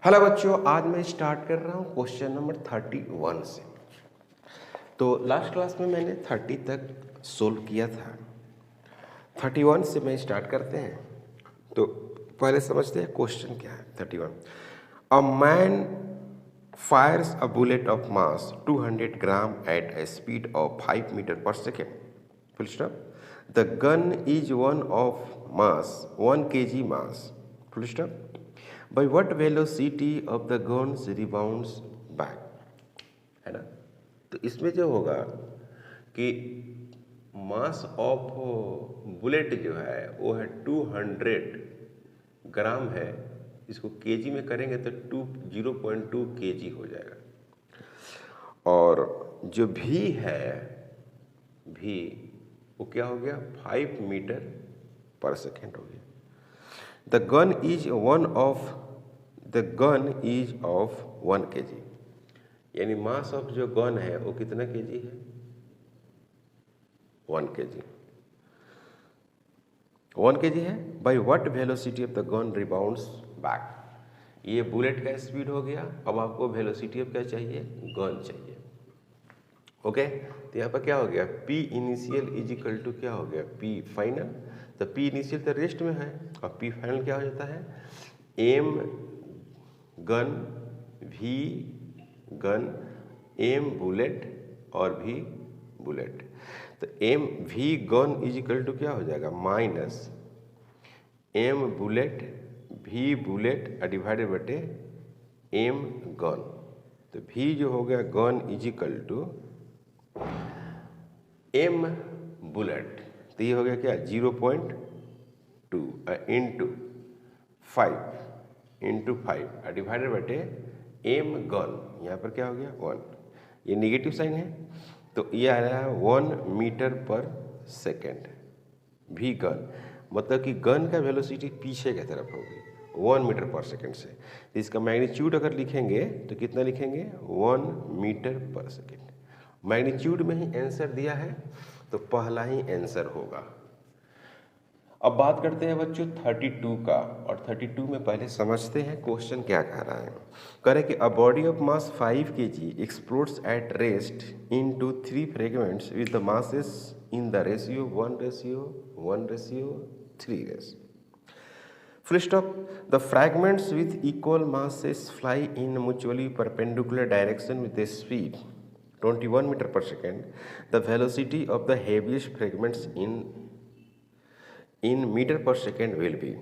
Hello बच्चों, आज मैं स्टार्ट कर रहा हूँ क्वेश्चन नंबर 31 से। तो लास्ट क्लास में मैंने 30 तक सोल्व किया था। 31 से मैं स्टार्ट करते हैं। तो पहले समझते हैं क्वेश्चन क्या है। 31, a man fires a bullet of mass 200 gram at a speed of 5 metre per second, full stop. The gun is one of mass 1 kg mass, full stop. By what velocity of the guns rebounds back, है ना। तो इसमें जो होगा कि mass of bullet जो है वो है 200 ग्राम है। इसको केजी में करेंगे तो 0.2 kg हो जाएगा। और जो भी है भी वो क्या हो गया 5 मीटर पर सेकेंड हो गया। The gun is of 1 kg, यानी मास ऑफ जो गन है वो कितना केजी है 1 kg। 1 kg है। By what velocity of the gun rebounds back, ये बुलेट का स्पीड हो गया। अब आपको वेलोसिटी ऑफ क्या चाहिए, गन चाहिए। ओके, तो यहाँ पर क्या हो गया P initial is equal to क्या हो गया P फाइनल। तो P इनिशियल तो रेस्ट में है और P फाइनल क्या हो जाता है M gun V gun M bullet और V बुलेट। तो M V gun is equal to क्या हो जाएगा minus M bullet V bullet divided बटे M गन। तो V जो हो गया gun is equal to M bullet. तो ये हो गया क्या 0.2 इंटू 5 डिवाइडेड बटे M गन। यहाँ पर क्या हो गया 1, ये निगेटिव साइन है तो ये आ रहा है 1 मीटर पर सेकेंड। भी गन मतलब कि गन का वेलोसिटी पीछे की तरफ होगी 1 मीटर पर सेकेंड से। तो इसका मैग्नीट्यूड अगर लिखेंगे तो कितना लिखेंगे 1 मीटर पर सेकेंड। मैग्नीट्यूड में ही आंसर दिया है तो पहला ही आंसर होगा। अब बात करते हैं बच्चों 32 का, और 32 में पहले समझते हैं क्वेश्चन क्या कह रहा है। कह रहे कि a body of mass 5 kg explodes at rest into 3 fragments with the masses in the ratio 1:1:3 ratio. Full stop. The fragments with equal masses fly in mutually perpendicular direction with a speed 21 meter per second. The velocity of the heaviest fragments in meter per second will be।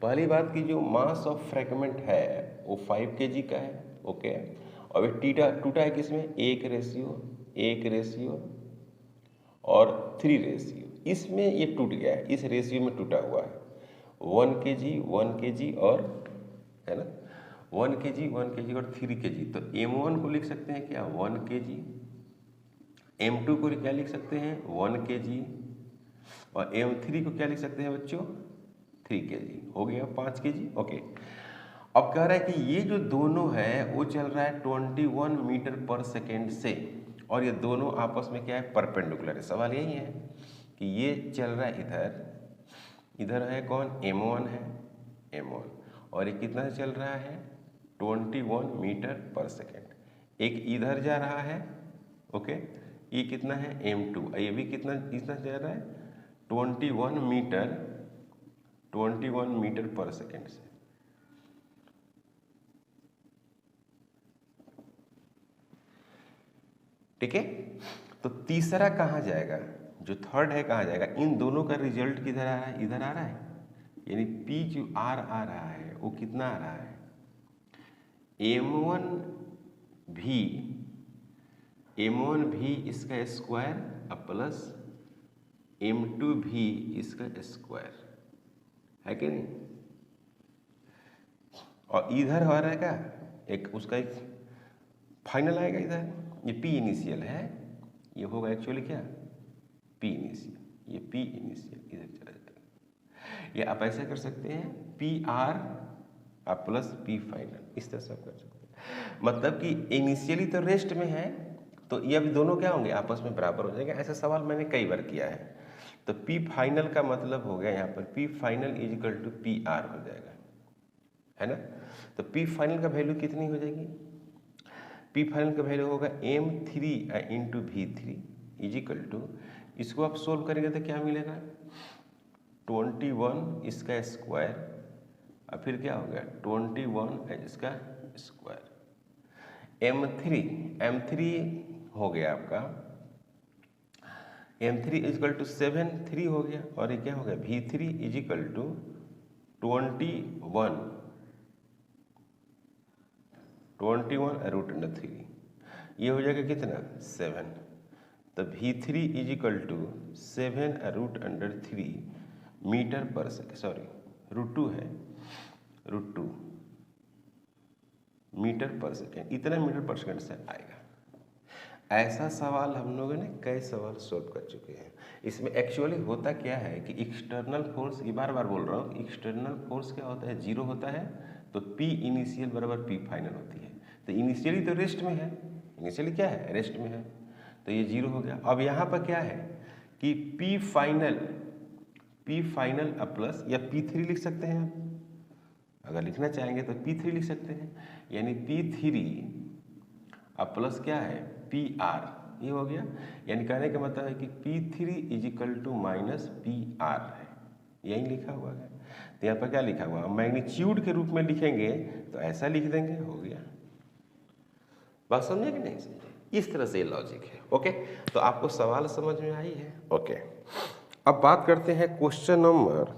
पहली बात की जो mass of fragment है वो 5 kg का है। Okay, और ये टूटा है किसमें 1 रेशियो और 3 रेशियो। इसमें ये टूट गया है, इस रेशियो में टूटा हुआ है 1 kg और है ना 1 kg और 3 kg। तो M1 को लिख सकते हैं क्या 1 kg, M2 को क्या लिख सकते हैं 1 kg और M3 को क्या लिख सकते हैं बच्चों 3 kg। हो गया 5 kg। ओके, अब कह रहा है कि ये जो दोनों है वो चल रहा है 21 मीटर पर सेकेंड से, और ये दोनों आपस में क्या है परपेंडिकुलर है। सवाल यही है कि ये चल रहा है इधर है कौन M1 है M1, और ये कितना से चल रहा है 21 मीटर पर सेकेंड। एक इधर जा रहा है ओके, ये कितना है M2, ये भी कितना जा रहा है 21 मीटर पर सेकेंड से। ठीक है, तो तीसरा कहाँ जाएगा, जो थर्ड है कहाँ जाएगा। इन दोनों का रिजल्ट किधर आ रहा है, इधर आ रहा है, यानी P जो R आ रहा है वो कितना आ रहा है M1 भी इसका स्क्वायर प्लस M2 भी इसका स्क्वायर है कि नहीं। और इधर हो रहा है क्या एक उसका एक फाइनल आएगा इधर, ये P इनिशियल है, ये होगा एक्चुअली क्या P इनिशियल, ये P इनिशियल इधर चला जाएगा। ये आप ऐसा कर सकते हैं PR प्लस P फाइनल, इस तरह से आप कर सकते हैं। मतलब कि इनिशियली तो रेस्ट में है तो ये अभी दोनों क्या होंगे आपस में बराबर हो जाएंगे। ऐसा सवाल मैंने कई बार किया है। तो P फाइनल का मतलब हो गया यहाँ पर P final is equal to PR हो जाएगा, है ना। तो पी फाइनल का वैल्यू कितनी हो जाएगी? पी फाइनल का वैल्यू होगा m3 into v3 is equal to, इसको आप सोल्व करेंगे तो क्या मिलेगा? 21 इसका स्क्वायर और फिर क्या हो गया 21 इसका स्क्वायर। m3 हो गया आपका, m3 इजिकल टू 7 3 हो गया, और ये क्या हो गया v3 is equal to 21 root under 3, ये हो जाएगा कितना 7। तो v3 is equal to 7 root under 3 meter per second, sorry √2 है, √2 मीटर पर सेकेंड, इतना मीटर पर सेकेंड से आएगा। ऐसा सवाल हम लोगों ने कई सवाल सॉल्व कर चुके हैं। इसमें एक्चुअली होता क्या है कि एक्सटर्नल फोर्स, ये बार बार बोल रहा हूँ, एक्सटर्नल फोर्स क्या होता है 0 होता है, तो P इनिशियल बराबर P फाइनल होती है। तो इनिशियली तो रेस्ट में है, इनिशियली क्या है रेस्ट में है, तो ये 0 हो गया। अब यहाँ पर क्या है कि P फाइनल प्लस या P3 लिख सकते हैं आप, अगर लिखना चाहेंगे तो P3 लिख सकते हैं, यानी P3 अब प्लस क्या है PR, ये हो गया। यानी कहने का मतलब है कि P3 is equal to minus PR है, यही लिखा हुआ है। तो यहाँ पर क्या लिखा हुआ, मैग्नीट्यूड के रूप में लिखेंगे तो ऐसा लिख देंगे, हो गया। बात समझे कि नहीं समझे? इस तरह से ये लॉजिक है। ओके, तो आपको सवाल समझ में आई है? ओके, अब बात करते हैं क्वेश्चन नंबर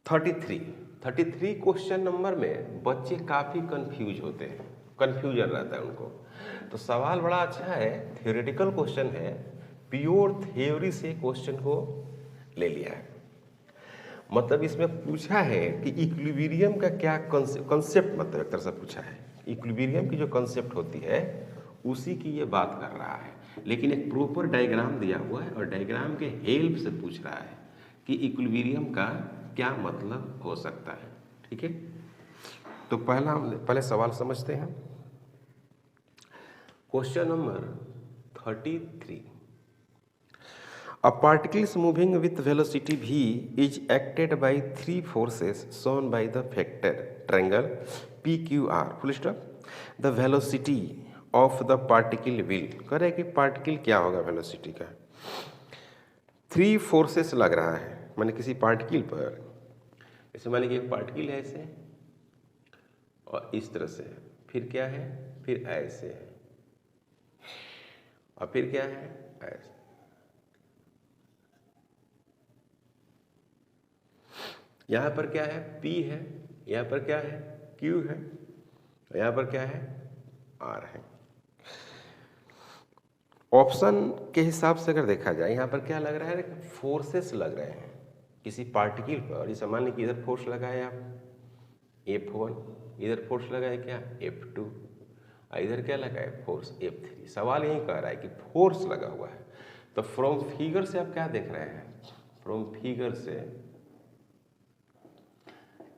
33 क्वेश्चन नंबर में बच्चे काफ़ी कंफ्यूज होते हैं, कंफ्यूजन रहता है उनको। तो सवाल बड़ा अच्छा है, थ्योरेटिकल क्वेश्चन है, प्योर थ्योरी से क्वेश्चन को ले लिया है। मतलब इसमें पूछा है कि इक्विलिब्रियम का क्या कॉन्सेप्ट, मतलब एक तरह से पूछा है इक्विलिब्रियम की जो कॉन्सेप्ट होती है उसी की ये बात कर रहा है, लेकिन एक प्रॉपर डायग्राम दिया हुआ है और डायग्राम के हेल्प से पूछ रहा है कि इक्विलिब्रियम का क्या मतलब हो सकता है। ठीक है, तो पहले सवाल समझते हैं। Question number 33, A particles moving with velocity v is acted by 3 forces shown by the vector triangle PQR full stop. The velocity of the particle will, कह रहे हैं कि पार्टिकल क्या होगा वेलोसिटी का। 3 फोर्सेस लग रहा है, माने किसी पार्टिकल पर, जैसे मान लीजिए एक पार्टिकल है ऐसे और इस तरह से, फिर क्या है, फिर ऐसे है और फिर क्या है ऐसे। यहाँ पर क्या है P है, यहाँ पर क्या है Q है, यहाँ पर क्या है R है। ऑप्शन के हिसाब से अगर देखा जाए, यहाँ पर क्या लग रहा है, फोर्सेस लग रहे हैं किसी पार्टिकल पर। जैसे मान लीजिए इधर फोर्स लगा है आप F1, इधर फोर्स लगा है क्या F2, और इधर क्या लगा है फोर्स F3। सवाल यही कह रहा है कि फोर्स लगा हुआ है। तो फ्रॉम फिगर से आप क्या देख रहे हैं, फ्रॉम फिगर से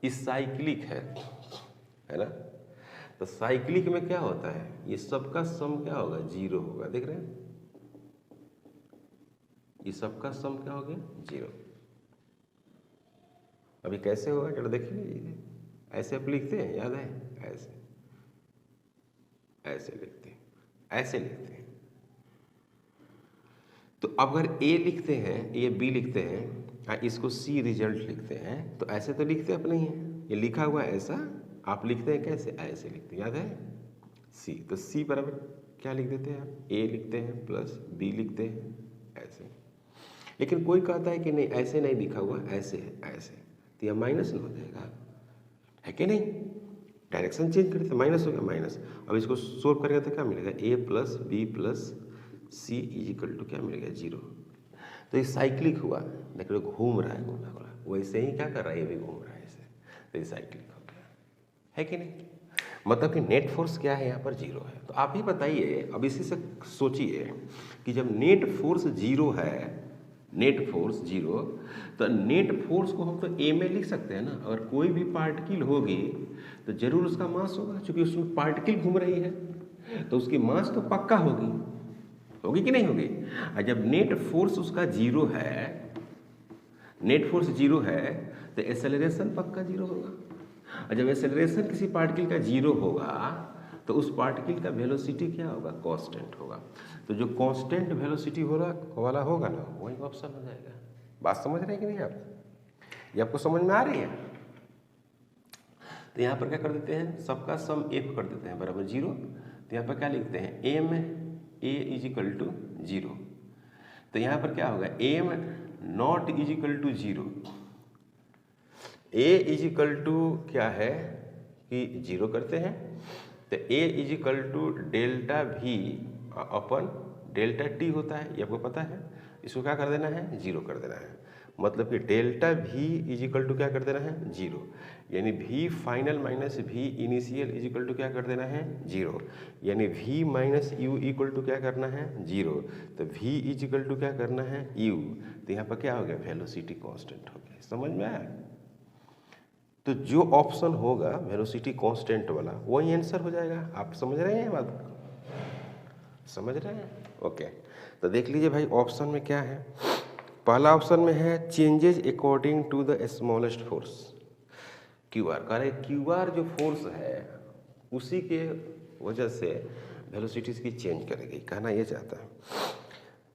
इस साइक्लिक है ना, तो साइक्लिक में क्या होता है, ये सबका सम क्या होगा 0 होगा, देख रहे हैं, ये सबका सम क्या हो गया 0। अभी कैसे होगा चलो देखिए, ऐसे आप लिखते हैं, याद है, ऐसे ऐसे लिखते हैं, ऐसे लिखते हैं। तो अगर A लिखते हैं, ये B लिखते हैं, इसको C रिजल्ट लिखते हैं, तो ऐसे तो लिखते आप नहीं है, ये लिखा हुआ है ऐसा, आप लिखते हैं कैसे, ऐसे लिखते हैं, याद है C। तो C बराबर क्या लिख देते हैं आप, A लिखते हैं प्लस B लिखते हैं ऐसे। लेकिन कोई कहता है कि नहीं ऐसे नहीं लिखा हुआ, ऐसे है ऐसे, तो यह माइनस न हो जाएगा, है कि नहीं, डायरेक्शन चेंज करते माइनस हो गया माइनस। अब इसको सोल्व करेंगे तो क्या मिलेगा, A plus B plus C is equal to क्या मिलेगा 0। तो ये साइक्लिक हुआ, लेकिन घूम रहा है गोला गोला, वैसे ही क्या कर रहा है, ये भी घूम रहा है ऐसे, तो ये साइक्लिक हो गया, है कि नहीं। मतलब कि नेट फोर्स क्या है यहाँ पर 0 है। तो आप ही बताइए, अब इसी से सोचिए कि जब नेट फोर्स 0 है, नेट फोर्स 0, तो नेट फोर्स को हम तो A में लिख सकते हैं ना। अगर कोई भी पार्टिकल होगी तो जरूर उसका मास होगा, क्योंकि उसमें पार्टिकल घूम रही है, तो उसकी मास तो पक्का होगी, होगी कि नहीं होगी। और जब नेट फोर्स उसका 0 है, नेट फोर्स 0 है, तो एक्सेलरेशन पक्का 0 होगा। और जब एक्सेलरेशन किसी पार्टिकल का जीरो होगा तो उस पार्टिकल का वेलोसिटी क्या होगा, कांस्टेंट होगा। तो जो कांस्टेंट वेलोसिटी वाला होगा ना वही ऑप्शन हो जाएगा। बात समझ रहे हैं कि नहीं आप? ये आपको समझ में आ रही है? तो यहाँ पर क्या कर देते हैं, सबका सम एफ कर देते हैं बराबर 0। तो यहाँ पर क्या लिखते हैं, M A is equal to 0। तो यहाँ पर क्या होगा, M not is equal to 0, A is equal to क्या है कि 0 करते हैं। तो A is equal to delta V upon delta T होता है, ये आपको पता है। इसको क्या कर देना है, 0 कर देना है। मतलब कि delta V is equal to क्या कर देना है, 0। यानी V final minus V initial is equal to क्या कर देना है, 0। यानी V minus U equal to क्या करना है, 0। तो वी इज इक्वल टू क्या करना है, यू। तो यहाँ पर क्या हो गया, वेलोसिटी कांस्टेंट हो गया। समझ में आया? तो जो ऑप्शन होगा वेलोसिटी कांस्टेंट वाला वही आंसर हो जाएगा। आप समझ रहे हैं बात? समझ रहे हैं? ओके। तो देख लीजिए भाई ऑप्शन में क्या है। पहला ऑप्शन में है changes according to the smallest force Q R. कह रहे क्यू आर जो फोर्स है उसी के वजह से वेलोसिटी की चेंज करेगी, कहना ये चाहता है।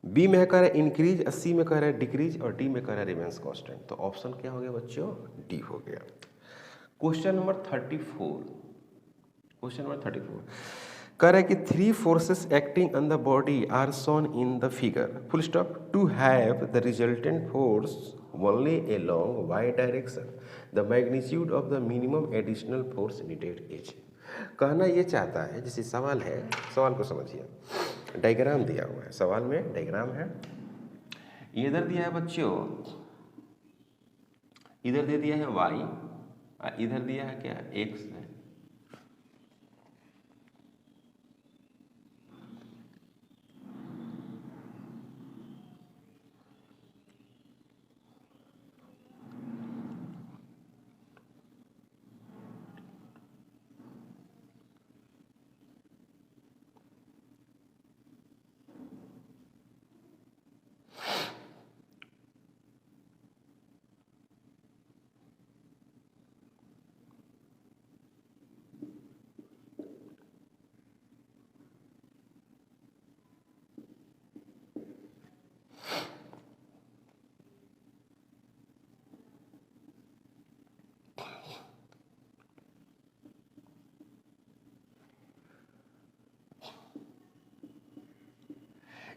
बी में कह रहा है इंक्रीज, सी में कह रहा है डिक्रीज और डी में कह रहा है रिमेंस कांस्टेंट। तो ऑप्शन क्या हो गया बच्चों, डी हो गया। क्वेश्चन नंबर 34, क्वेश्चन नंबर 34 कह रहा है कि 3 forces acting on the body are shown in the figure full stop to have the resultant force only along Y direction the magnitude of the minimum additional force needed is. कहना ये चाहता है, जैसे सवाल है, सवाल को समझिए। डायग्राम दिया हुआ है, सवाल में डायग्राम है। इधर दिया है बच्चों, इधर दे दिया है वाई और इधर दिया है क्या, एक्स है।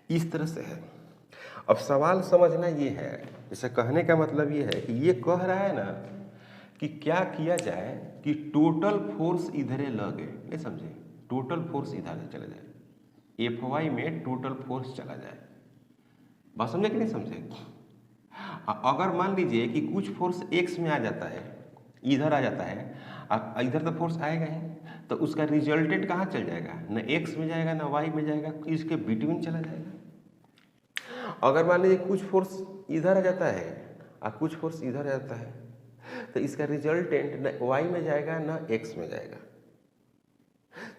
इस तरह से है। अब सवाल समझना ये है, जैसे कहने का मतलब ये है कि ये कह रहा है ना कि क्या किया जाए कि टोटल फोर्स इधरे लगे, नहीं समझे, टोटल फोर्स इधर चला जाए, एफ वाई में टोटल फोर्स चला जाए। बात समझे कि नहीं समझे? अगर मान लीजिए कि कुछ फोर्स एक्स में आ जाता है, इधर आ जाता है, अब इधर तो फोर्स आएगा ही, तो उसका रिजल्टेंट कहाँ चल जाएगा, न एक्स में जाएगा न वाई में जाएगा, इसके बिटवीन चला जाएगा। अगर मान लीजिए कुछ फोर्स इधर आ जाता है और कुछ फोर्स इधर आ जाता है, तो इसका रिजल्टेंट न वाई में जाएगा न एक्स में जाएगा,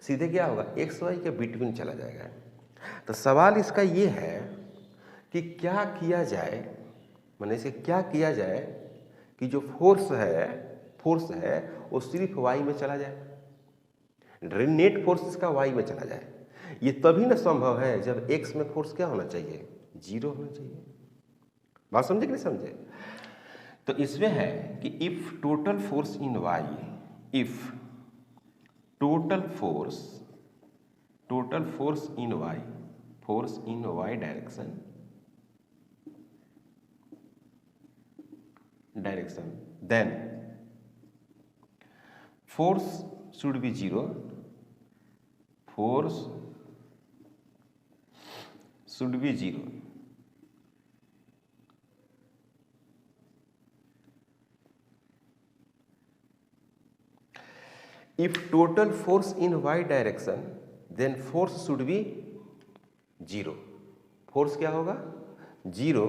सीधे क्या होगा, एक्स वाई के बिटवीन चला जाएगा। तो सवाल इसका ये है कि क्या किया जाए, माने इसे क्या किया जाए कि जो फोर्स है वो सिर्फ वाई में चला जाए, नेट फोर्स इसका वाई में चला जाए। ये तभी ना संभव है जब एक्स में फोर्स क्या होना चाहिए, 0 होना चाहिए। बात समझे कि नहीं समझे? तो इसमें है कि if total force in Y, if total force in Y direction then force should be 0, force should be 0. If total force in y direction then force should be 0. Force क्या होगा, 0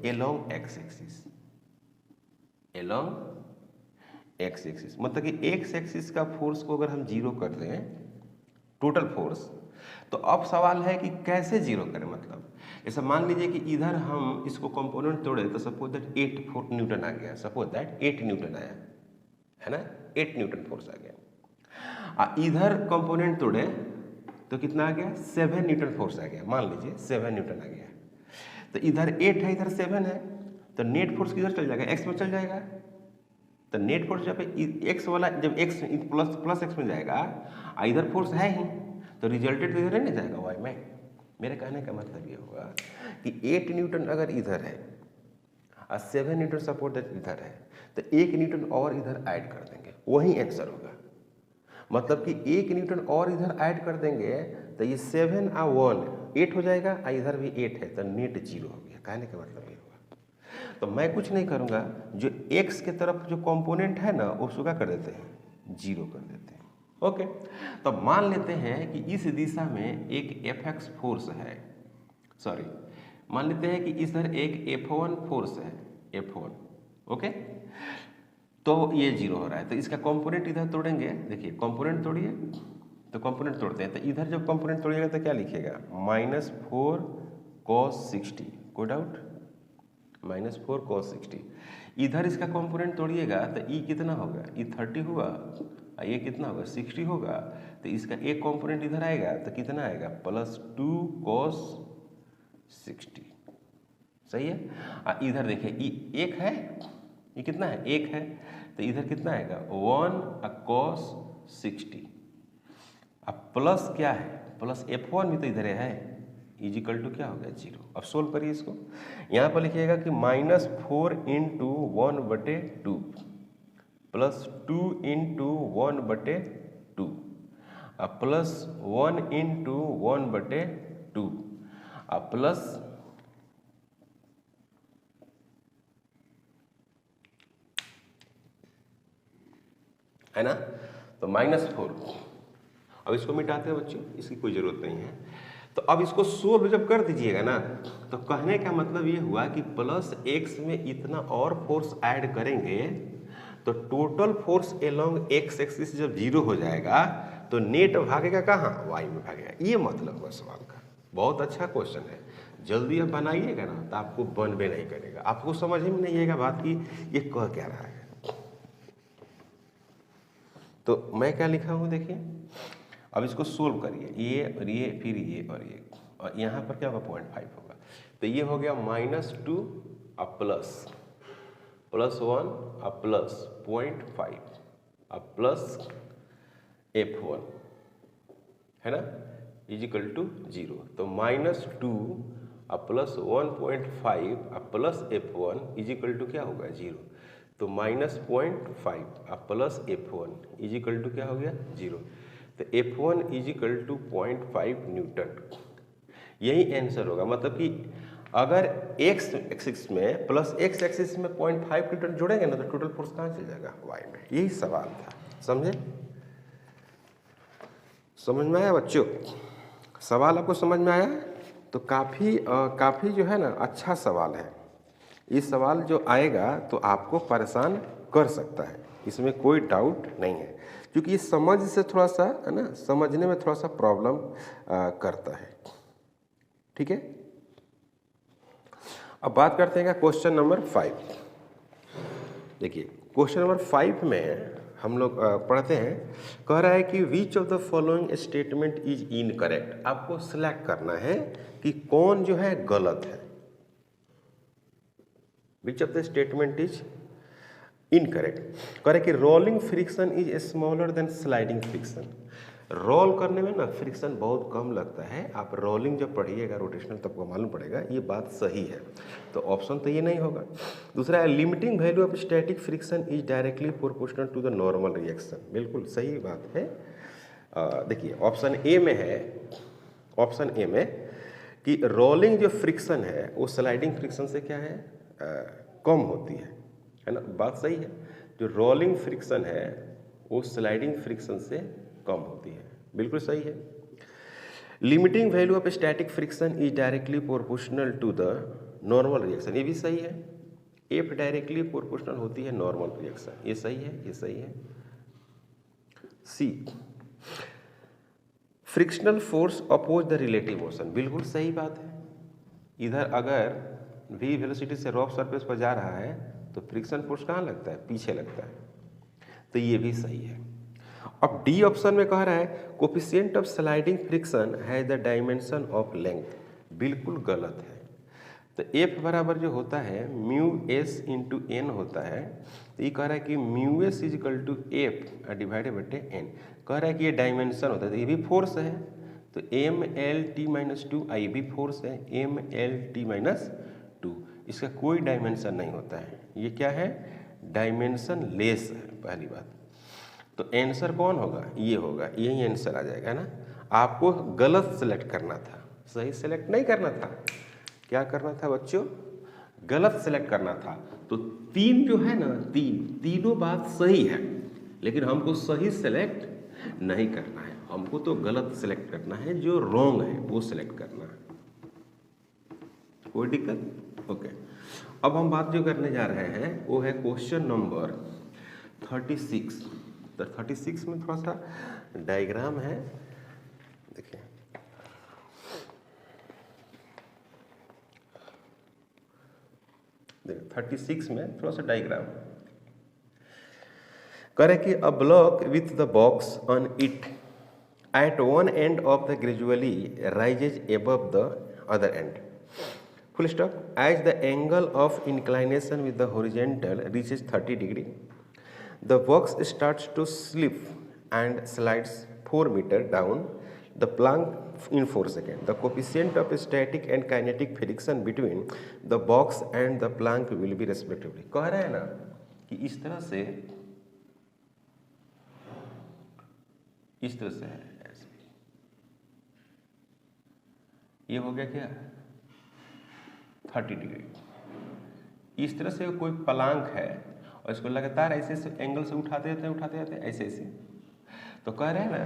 along x axis, along x axis. मतलब कि x axis का force को अगर हम 0 कर दें टोटल फोर्स, तो अब सवाल है कि कैसे 0 करें। मतलब ऐसा मान लीजिए कि इधर हम इसको कंपोनेंट तोड़े तो सपोज दैट 8 न्यूटन आ गया, सपोज दैट 8 न्यूटन आया है ना, 8 न्यूटन फोर्स आ गया। इधर कंपोनेंट तोड़े तो कितना आ गया 7 न्यूटन फोर्स आ गया, मान लीजिए 7 न्यूटन आ गया। तो इधर 8 है इधर 7 है, तो नेट फोर्स किधर चल जाएगा, एक्स में चल जाएगा। तो नेट फोर्स जब एक्स वाला जब एक्स प्लस एक्स में जाएगा, इधर फोर्स है ही, तो रिजल्टेड तो इधर नहीं जाएगा वाई में। मेरे कहने का मतलब ये होगा कि 8 न्यूटन अगर इधर है और 7 न्यूटन सपोर्ट इधर है, तो 1 न्यूटन और इधर ऐड कर देंगे, वही आंसर होगा। मतलब कि 1 न्यूटन और इधर ऐड कर देंगे तो ये 7 और 1 8 हो जाएगा, और इधर भी 8 है, तो नेट 0 हो गया। कहने का मतलब ये होगा। तो मैं कुछ नहीं करूँगा, जो x के तरफ जो कंपोनेंट है ना उसको क्या कर देते हैं, 0 कर देते हैं। ओके, तो मान लेते हैं कि इस दिशा में एक Fx फोर्स है, सॉरी मान लेते हैं कि इधर एक F1 फोर्स है, F1। ओके, तो ये 0 हो रहा है, तो इसका कंपोनेंट इधर तोड़ेंगे। देखिए कंपोनेंट तोड़िए, तो कंपोनेंट तोड़ते हैं, तो इधर जब कंपोनेंट तोड़िएगा तो क्या लिखिएगा, -4 cos 60, कोई डाउट, -4 cos 60। इधर इसका कंपोनेंट तोड़िएगा तो ई कितना होगा, ई 30 हुआ, ये कितना होगा 60 होगा। तो इसका एक कंपोनेंट इधर आएगा तो कितना आएगा, +2 cos 60, सही है। इधर देखिए ई 1 है, ये कितना है 1 है, तो इधर कितना आएगा 1 cos 60। अब प्लस क्या है, प्लस F1 भी तो इधर है, इजिकल टू क्या हो गया 0। अब सोल्व करिए इसको, यहाँ पर लिखिएगा कि -4 × 1/2 +2 × 1/2 प्लस 1 × 1/2 प्लस है ना, तो -4। अब इसको मिटाते हैं बच्चों, इसकी कोई ज़रूरत नहीं है। तो अब इसको सोल्व जब कर दीजिएगा ना, तो कहने का मतलब ये हुआ कि +x में इतना और फोर्स ऐड करेंगे तो total force along x axis जब 0 हो जाएगा तो नेट भागेगा कहाँ, y में भागेगा। ये मतलब हुआ सवाल का। बहुत अच्छा क्वेश्चन है, जल्दी अब बनाइएगा ना तो आपको बनबे नहीं करेगा, आपको समझ में नहीं आएगा बात की ये कह क्या रहा है। तो मैं क्या लिखा हूँ देखिए, अब इसको सोल्व करिए, ये और ये फिर ये और ये, और यहाँ पर क्या होगा 0.5 होगा। तो ये हो गया -2 अब +1 अब +0.5 अब प्लस F1 है ना, इजिकल टू 0। तो -2 अब +1.5 अब +F1 इजिकल टू क्या होगा 0। तो -0.5 अब +F1 इजिकल टू क्या हो गया 0। तो F1 इजिकल टू 0.5 न्यूटन, यही आंसर होगा। मतलब कि अगर x एक्सिस में प्लस x एक्सिस में 0.5 न्यूटन जोड़ेंगे ना तो टोटल फोर्स कहाँ चल जाएगा, y में। यही सवाल था, समझे, समझ में आया बच्चों। सवाल आपको समझ में आया तो काफ़ी जो है ना अच्छा सवाल है। ये सवाल जो आएगा तो आपको परेशान कर सकता है, इसमें कोई डाउट नहीं है, क्योंकि ये समझ से थोड़ा सा है ना, समझने में थोड़ा सा प्रॉब्लम करता है। ठीक है, अब बात करते हैं क्वेश्चन नंबर 5। देखिए क्वेश्चन नंबर 5 में हम लोग पढ़ते हैं, कह रहा है कि which of the following statement is incorrect. आपको सिलेक्ट करना है कि कौन जो है गलत है। Which of the statement is incorrect. कह रहे कि rolling friction is smaller than sliding friction. Roll करने में ना फ्रिक्शन बहुत कम लगता है। आप रोलिंग जब पढ़िएगा रोटेशनल तब को मालूम पड़ेगा, ये बात सही है। तो ऑप्शन तो ये नहीं होगा। दूसरा है limiting value of static friction is directly proportional to the normal reaction. बिल्कुल सही बात है। देखिए ऑप्शन ए में है, ऑप्शन ए में कि रोलिंग जो फ्रिक्शन है वो स्लाइडिंग फ्रिक्शन से क्या है, कम होती है ना। बात सही है, जो रोलिंग फ्रिक्शन है वो स्लाइडिंग फ्रिक्शन से कम होती है, बिल्कुल सही है। Limiting value of static friction is directly proportional to the normal reaction, ये भी सही है। एफ डायरेक्टली प्रोपोर्शनल होती है नॉर्मल रिएक्शन, ये सही है, ये सही है। See frictional force oppose the relative motion, बिल्कुल सही बात है। इधर अगर v वेलोसिटी से रफ सरफेस पर जा रहा है तो फ्रिक्शन फोर्स कहाँ लगता है, पीछे लगता है। तो ये भी सही है। अब डी ऑप्शन में कह रहा है कोफिशिएंट ऑफ स्लाइडिंग फ्रिक्शन है द डायमेंशन ऑफ लेंथ, बिल्कुल गलत है। तो एफ बराबर जो होता है म्यू एस इंटू एन होता है, तो ये कह रहा है कि mu S is equal to F divided बटे एन, कह रहा है कि ये डायमेंशन होता है, तो ये भी फोर्स है, तो M L T minus two आई भी फोर्स है, M L T minus two, इसका कोई डायमेंशन नहीं होता है, ये क्या है डायमेंशन लेस है पहली बात। तो आंसर कौन होगा, ये होगा, यही आंसर आ जाएगा, है ना। आपको गलत सेलेक्ट करना था, सही सेलेक्ट नहीं करना था, क्या करना था बच्चों, गलत सेलेक्ट करना था। तो तीन जो है ना, तीनों बात सही है, लेकिन हमको सही सेलेक्ट नहीं करना है, हमको तो गलत सेलेक्ट करना है, जो रॉन्ग है वो सेलेक्ट करना है। कोई दिक्कत? ओके। अब हम बात जो करने जा रहे हैं वो है क्वेश्चन नंबर 36। तो 36 में थोड़ा सा डायग्राम है, देखिए देखिए 36 में थोड़ा सा डायग्राम करे कि a block with the box on it at one end of the gradually rises above the other end. Full stop. As the angle of inclination with the horizontal reaches 30 degree, the box starts to slip and slides 4 meters down the plank in 4 seconds. The coefficient of static and kinetic friction between the box and the plank will be respectively. कह रहा है ना कि इस तरह से है, ऐसे ये हो गया क्या 30 डिग्री। इस तरह से कोई प्लांक है और इसको लगातार ऐसे एंगल से उठाते जाते हैं ऐसे ऐसे, तो कह रहे हैं ना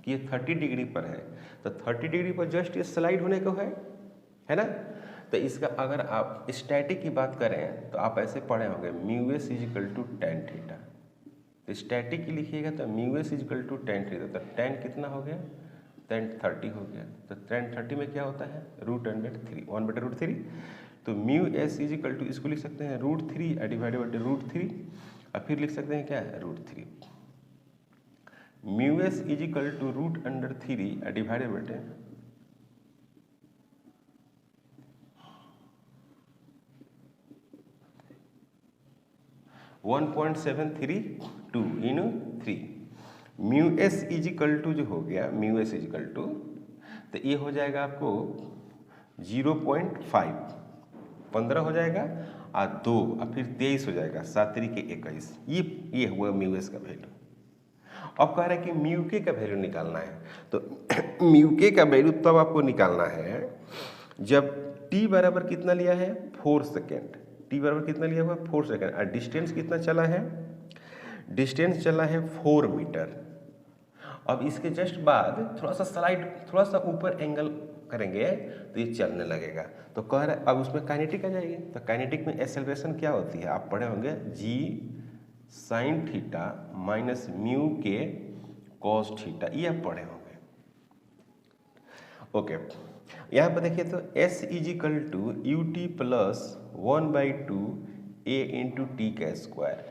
कि ये 30 डिग्री पर है, तो 30 डिग्री पर जस्ट ये स्लाइड होने को है ना। तो इसका अगर आप स्टैटिक की बात करें तो आप ऐसे पढ़े होंगे mu S is equal to tan theta, तो स्टैटिक की लिखिएगा तो mu S is equal to tan theta, तो टेन कितना हो गया, टेन 30 हो गया, तो टेन 30 में क्या होता है √3 1/√3, तो mu S is equal to इसको लिख सकते हैं √3 डिवाइडेड बाई √3 और फिर लिख सकते हैं क्या √3, mu S is equal to √3 divided by 1.732 × 3, mu S is equal to जो हो गया mu S is equal to, तो ये हो जाएगा आपको 0.5 15 हो जाएगा और 2 और फिर 23 हो जाएगा, 7 × 21, ये हुआ म्यू एस का वैल्यू। अब कह रहा है कि म्यू के का वैल्यू निकालना है, तो म्यू के का वैल्यू तब आपको निकालना है जब t बराबर कितना लिया है 4 सेकेंड, t बराबर कितना लिया हुआ 4 सेकेंड, और डिस्टेंस कितना चला है, डिस्टेंस चला है 4 मीटर। अब इसके जस्ट बाद थोड़ा सा स्लाइड, थोड़ा सा ऊपर एंगल करेंगे तो ये चलने लगेगा, तो कह रहा है अब उसमें काइनेटिक आ जाएगी, तो काइनेटिक में एक्सेलरेशन क्या होती है आप पढ़े होंगे g sin theta minus mu के cos थीटा, ये आप पढ़े होंगे। ओके, यहाँ पर देखिए तो s is equal to U T plus 1/2 a into T का स्क्वायर,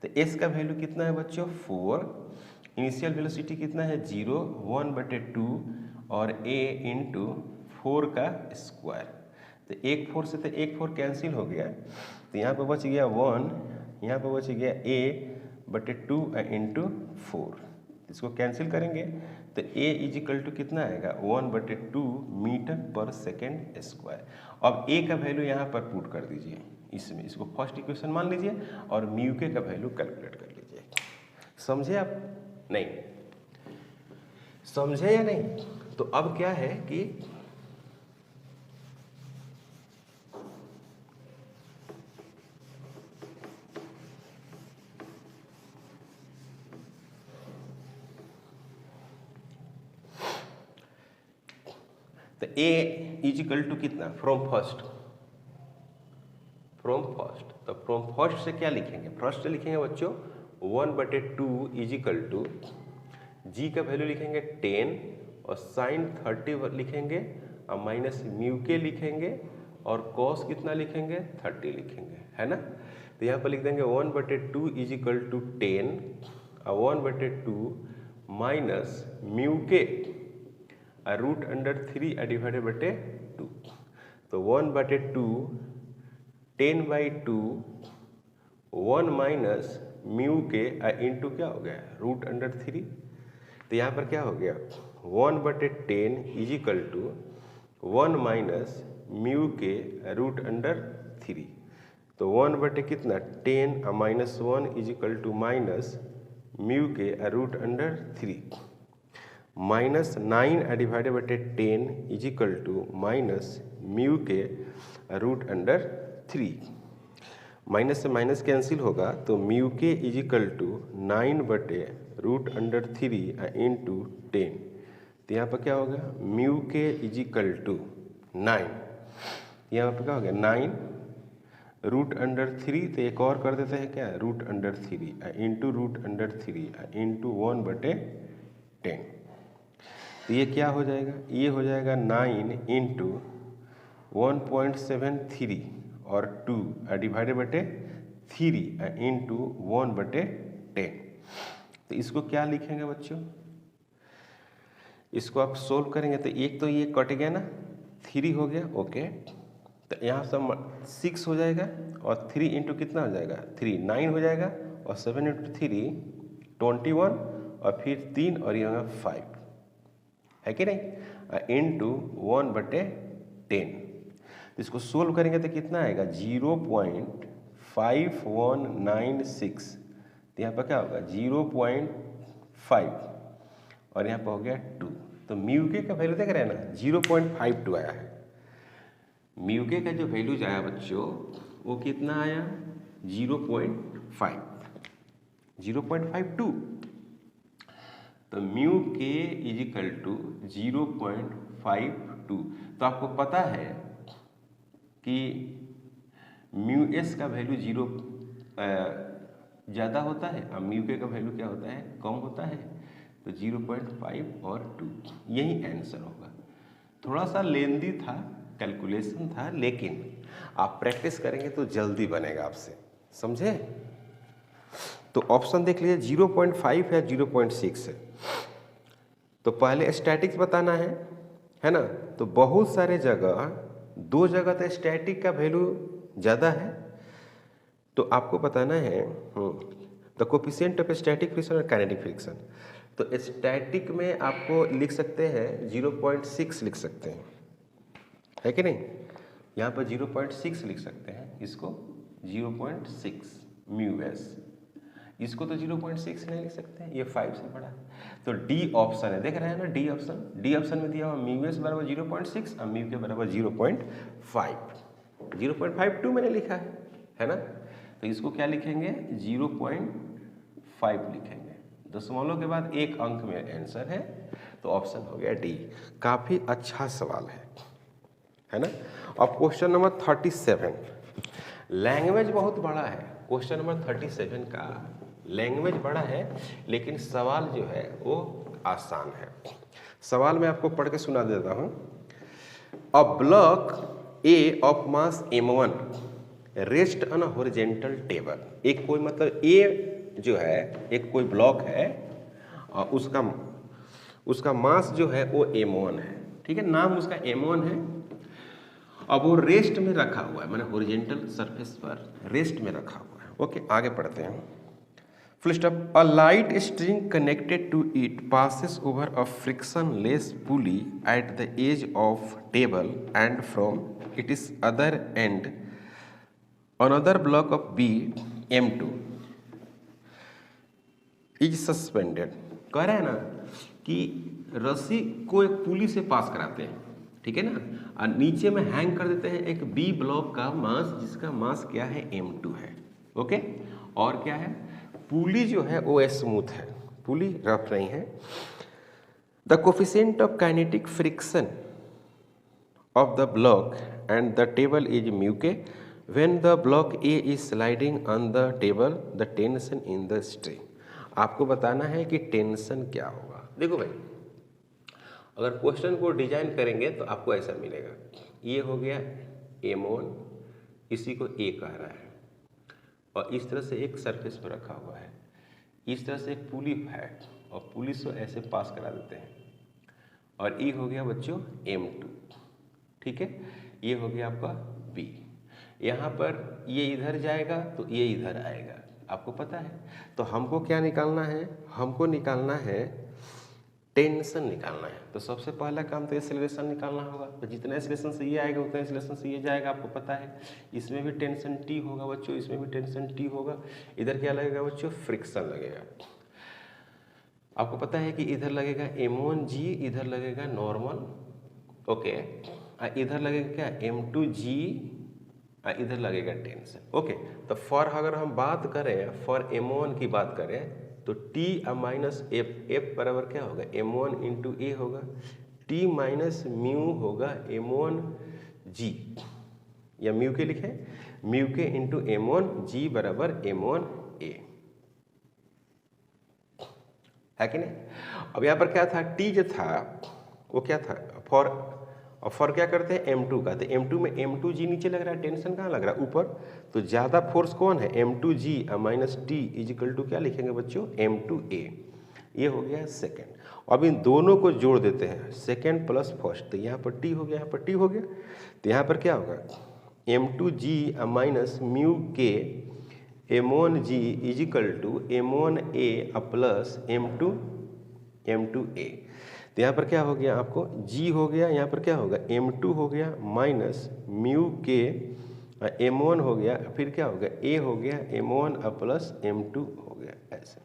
तो s का वैल्यू कितना है बच्चों 4, इनिशियल वेलोसिटी कितना है 0, 1/2 और a इंटू 4 का स्क्वायर, तो एक 4 से तो एक 4 कैंसिल हो गया, तो यहाँ पर बच गया 1, यहाँ पर बच गया a/2 इंटू 4, इसको कैंसिल करेंगे तो a इज इक्वल टू कितना आएगा 1/2 मीटर पर सेकेंड स्क्वायर। अब a का वैल्यू यहाँ पर पुट कर दीजिए इसमें, इसको फर्स्ट इक्वेशन मान लीजिए और म्यू के का वैल्यू कैलकुलेट कर लीजिए। समझे आप? नहीं समझे या नहीं? तो अब क्या है कि तो a इज इक्वल टू कितना फ्रॉम फर्स्ट, तो फ्रॉम फर्स्ट से क्या लिखेंगे, फर्स्ट से लिखेंगे बच्चों 1/2 इज इक्वल टू g का वैल्यू लिखेंगे 10 और sin 30 लिखेंगे और माइनस म्यू के लिखेंगे और cos कितना लिखेंगे 30 लिखेंगे, है ना। तो यहाँ पर लिख देंगे 1/2 इज इक्वल टू 10 और 1/2 minus mu K root under 3 divided बटे 2। तो 1/2 10/2 1 माइनस म्यू के इंटू क्या हो गया रूट अंडर 3। तो यहाँ पर क्या हो गया 1/10 is equal to 1 minus mu K root under 3। तो 1 कितना 10 minus 1 is equal to minus mu K root under 3 minus 9 divided बटे 10 is equal to minus mu K root under 3। Minus से माइनस कैंसिल होगा तो mu K is equal to 9 बटे root under 3 into 10। तो यहाँ पर क्या होगा mu K is equal to 9, यहाँ पर क्या हो गया 9 रूट अंडर 3। तो एक और कर देते हैं क्या root under 3 into root under 3 into 1/10। तो ये क्या हो जाएगा ये हो जाएगा 9 इंटू 1.73 और 2 डिवाइडेड बटे 3 इंटू 1/10। तो इसको क्या लिखेंगे बच्चों, इसको आप सोल्व करेंगे तो एक तो ये कट गया ना 3 हो गया ओके। तो यहाँ सब 6 हो जाएगा और 3 इंटू कितना हो जाएगा 3 9 हो जाएगा और 7 इंटू 3 21 और फिर 3 और ये होगा 5 है कि नहीं इंटू 1/10। इसको सोल्व करेंगे तो कितना आएगा 0.5196। तो यहाँ पर क्या होगा 0.5 और यहाँ पर हो गया 2। तो म्यू के का वैल्यू देख रहे हैं ना 0.52 आया है। म्यू के का जो वैल्यू आया बच्चों वो कितना आया 0.52। तो mu K is equal to 0.52। तो आपको पता है कि म्यू एस का वैल्यू 0 ज़्यादा होता है और म्यू के का वैल्यू क्या होता है कम होता है। तो 0.5 और 2 यही आंसर होगा। थोड़ा सा लेंदी था कैलकुलेशन था लेकिन आप प्रैक्टिस करेंगे तो जल्दी बनेगा आपसे, समझे। तो ऑप्शन देख लीजिए 0.5 है 0.6 है। तो पहले स्टैटिक्स बताना है ना। तो बहुत सारे जगह 2 जगह तो स्टैटिक का वैल्यू ज़्यादा है तो आपको बताना है the coefficient of static friction और काइनेटिक फ्रिक्शन। तो स्टैटिक में आपको लिख सकते हैं 0.6 लिख सकते हैं है कि नहीं। यहाँ पर 0.6 लिख सकते हैं इसको 0.6 म्यू एस। इसको तो 0.6 नहीं लिख सकते हैं ये 5 से बड़ा है। तो डी ऑप्शन है देख रहे हैं ना डी ऑप्शन में दिया हुआ म्यू एस बराबर 0.6 और म्यू के बराबर 0.5 0.52 मैंने लिखा है ना। तो इसको क्या लिखेंगे 0.5 लिखेंगे। दशमलव के बाद एक अंक में आंसर है तो ऑप्शन हो गया डी। काफ़ी अच्छा सवाल है ना। अब क्वेश्चन नंबर 37 लैंग्वेज बहुत बड़ा है। क्वेश्चन नंबर 37 का लैंग्वेज बड़ा है लेकिन सवाल जो है वो आसान है। सवाल मैं आपको पढ़ के सुना देता हूँ। A block A of mass m1 rest on horizontal table. एक कोई मतलब ए जो है एक कोई ब्लॉक है और उसका मास जो है वो m1 है, ठीक है, नाम उसका m1 है। अब वो रेस्ट में रखा हुआ है, माने हॉरिजॉन्टल सरफेस पर रेस्ट में रखा हुआ है। ओके आगे पढ़ते हैं। Full stop. A light string connected to it passes over a frictionless pulley at the edge of table and from its other end another block of B M2 is suspended। कह रहे हैं ना कि रस्सी को एक पुली से पास कराते हैं, ठीक है ना, और नीचे में हैंग कर देते हैं एक बी ब्लॉक का मास जिसका मास क्या है M2 है। ओके और क्या है पुली जो है वो स्मूथ है, पुली रफ नहीं है। The coefficient of kinetic friction of the block and the table is mu K when the block A is sliding on the table the tension in the string. आपको बताना है कि टेंशन क्या होगा। देखो भाई अगर क्वेश्चन को डिजाइन करेंगे तो आपको ऐसा मिलेगा। ये हो गया M1 इसी को ए कह रहा है और इस तरह से एक सरफेस पर रखा हुआ है, इस तरह से एक पुली है और पुली से ऐसे पास करा देते हैं, और ये हो गया बच्चों M2, ठीक है। ये हो गया आपका B। यहाँ पर ये इधर जाएगा तो ये इधर आएगा, आपको पता है। तो हमको क्या निकालना है, हमको निकालना है टेंशन निकालना है। तो सबसे पहला काम तो एक्सेलरेशन निकालना होगा। तो जितना एक्सेलरेशन से ये आएगा उतना एक्सेलरेशन से ये जाएगा, आपको पता है। इसमें भी टेंशन T होगा बच्चों, इसमें भी टेंशन T होगा। इधर क्या लगेगा बच्चों, फ्रिक्शन लगेगा। आपको पता है कि इधर लगेगा M1G, इधर लगेगा नॉर्मल, ओके। इधर लगेगा क्या M2G, इधर लगेगा टेंशन, ओके। तो फॉर अगर हम बात करें, फॉर M1 की बात करें तो T माइनस F बराबर क्या होगा, M1 इंटू ए होगा, T माइनस म्यू होगा M1G, या म्यू के लिखे, म्यू के इंटू M1G बराबर M1A, है कि नहीं। अब यहाँ पर क्या था, T जो था वो क्या था, फॉर क्या करते हैं M2 का, तो M2 में M2G नीचे लग रहा है, टेंशन कहाँ लग रहा है, ऊपर। तो ज़्यादा फोर्स कौन है, M2G minus T is equal to क्या लिखेंगे बच्चों, M2A। ये हो गया सेकेंड। अब इन दोनों को जोड़ देते हैं, सेकेंड प्लस फर्स्ट, तो यहाँ पर T हो गया, यहाँ पर T हो गया। तो यहाँ पर क्या होगा, M2G माइनस म्यू के M1G is equal to M1A plus M2A। तो यहाँ पर क्या हो गया आपको, G हो गया, यहाँ पर क्या होगा M2 हो गया माइनस म्यू के M1 हो गया, फिर क्या हो गया A हो गया M1 प्लस M2 हो गया, ऐसे।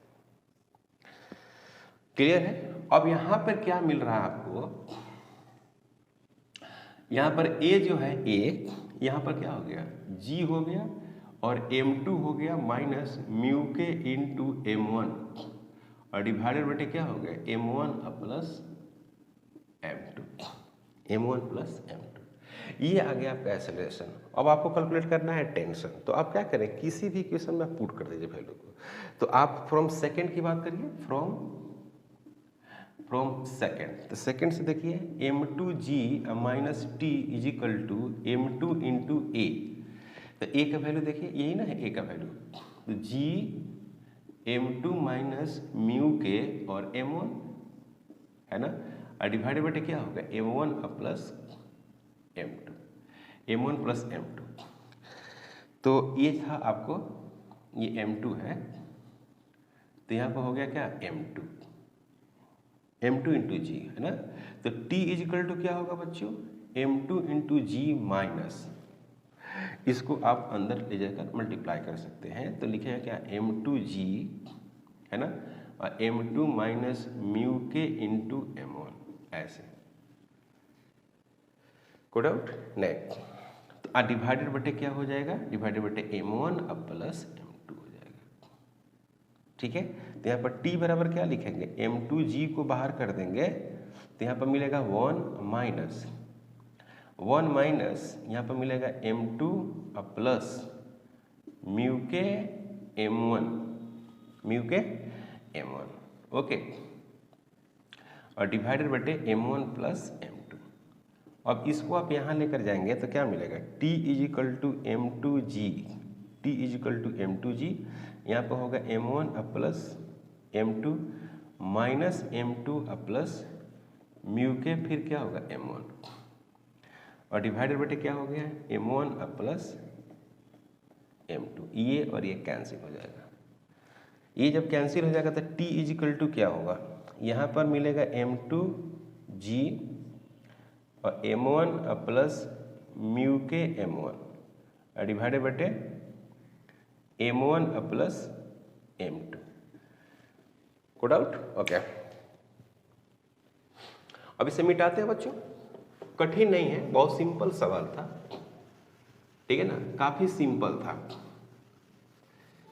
क्लियर है। अब यहाँ पर क्या मिल रहा है आपको, यहाँ पर A जो है A, यहाँ पर क्या हो गया G हो गया और M2 हो गया माइनस म्यू के इंटू M1 और डिवाइडेड बटे क्या हो गया M1 plus M1 plus M2। ये आ गया आपका एक्सेलरेशन। अब आपको कैलकुलेट करना है टेंशन। तो आप क्या करें, किसी भी इक्वेशन में पुट कर दीजिए वैल्यू को। तो आप फ्रॉम सेकेंड की बात करिए, फ्रॉम सेकेंड। तो सेकेंड से देखिए M2G minus T is equal to M2 into A। तो A का वैल्यू देखिए, यही ना है A का वैल्यू, तो G M2 minus mu K और M1 है ना, और डिवाइडेड बटे क्या होगा M1 plus M2, M1 plus M2। तो ये था आपको, ये M2 है, तो यहाँ पर हो गया क्या M2 इंटू G है ना। तो T इजिकल टू क्या होगा बच्चों, M2 इंटू G माइनस, इसको आप अंदर ले जाकर मल्टीप्लाई कर सकते हैं। तो लिखेगा क्या M2G है ना, और M2 माइनस म्यू के इंटू M1, ऐसे। Code out next. तो डिवाइडेड बटे क्या हो जाएगा, डिवाइडेड बटे M1 प्लस M2 हो जाएगा, ठीक है। तो यहाँ पर T बराबर क्या लिखेंगे, M2G को बाहर कर देंगे तो यहाँ पर मिलेगा 1 माइनस यहाँ पर मिलेगा M2 प्लस म्यू के M1, ओके, और डिवाइडेड बटे M1 प्लस M2। अब इसको आप यहाँ लेकर जाएंगे तो क्या मिलेगा, T is equal to M2G, T is equal to M2G, यहाँ पर होगा M1 plus M2 minus M2 plus mu के, फिर क्या होगा M1, और डिवाइडेड बटे क्या हो गया M1 प्लस M2। ये और ये कैंसिल हो जाएगा। ये जब कैंसिल हो जाएगा तो T इजिकल टू क्या होगा, यहाँ पर मिलेगा M2G और M1 प्लस म्यू के M1 डिवाइडेड बटे M1 plus M2। Code out, okay. अब इसे मिटाते हैं बच्चों, कठिन नहीं है, बहुत सिंपल सवाल था, ठीक है ना, काफी सिंपल था।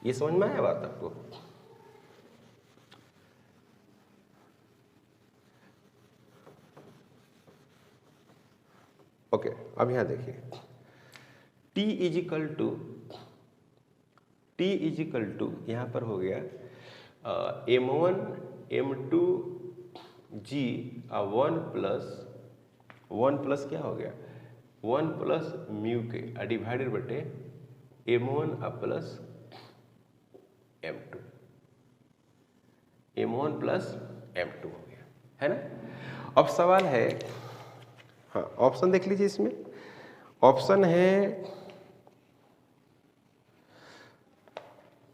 ये समझ में आया बात आपको। ओके, अब यहाँ देखिए T इजिकल टू यहाँ पर हो गया M1 M2G 1 प्लस क्या हो गया 1 प्लस म्यू के डिवाइडेड बटे M1 plus m1 plus m2 हो गया, है ना। अब सवाल है, हाँ ऑप्शन देख लीजिए, इसमें ऑप्शन है,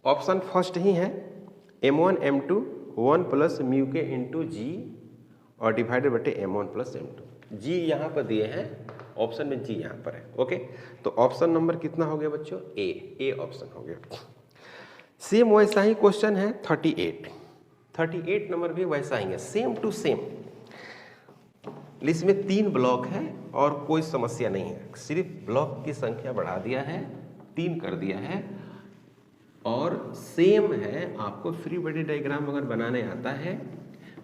ऑप्शन फर्स्ट ही है m1 m2 1 प्लस म्यू के इंटू जी और डिवाइडेड बटे m1 प्लस m2। जी यहाँ पर दिए हैं, ऑप्शन में जी यहाँ पर है, ओके। तो ऑप्शन नंबर कितना हो गया बच्चों, ए ऑप्शन हो गया। सेम वैसा ही क्वेश्चन है 38 नंबर भी वैसा ही है, सेम टू सेम। इसमें 3 ब्लॉक है और कोई समस्या नहीं है, सिर्फ ब्लॉक की संख्या बढ़ा दिया है, 3 कर दिया है और सेम है। आपको फ्री बॉडी डायग्राम अगर बनाने आता है,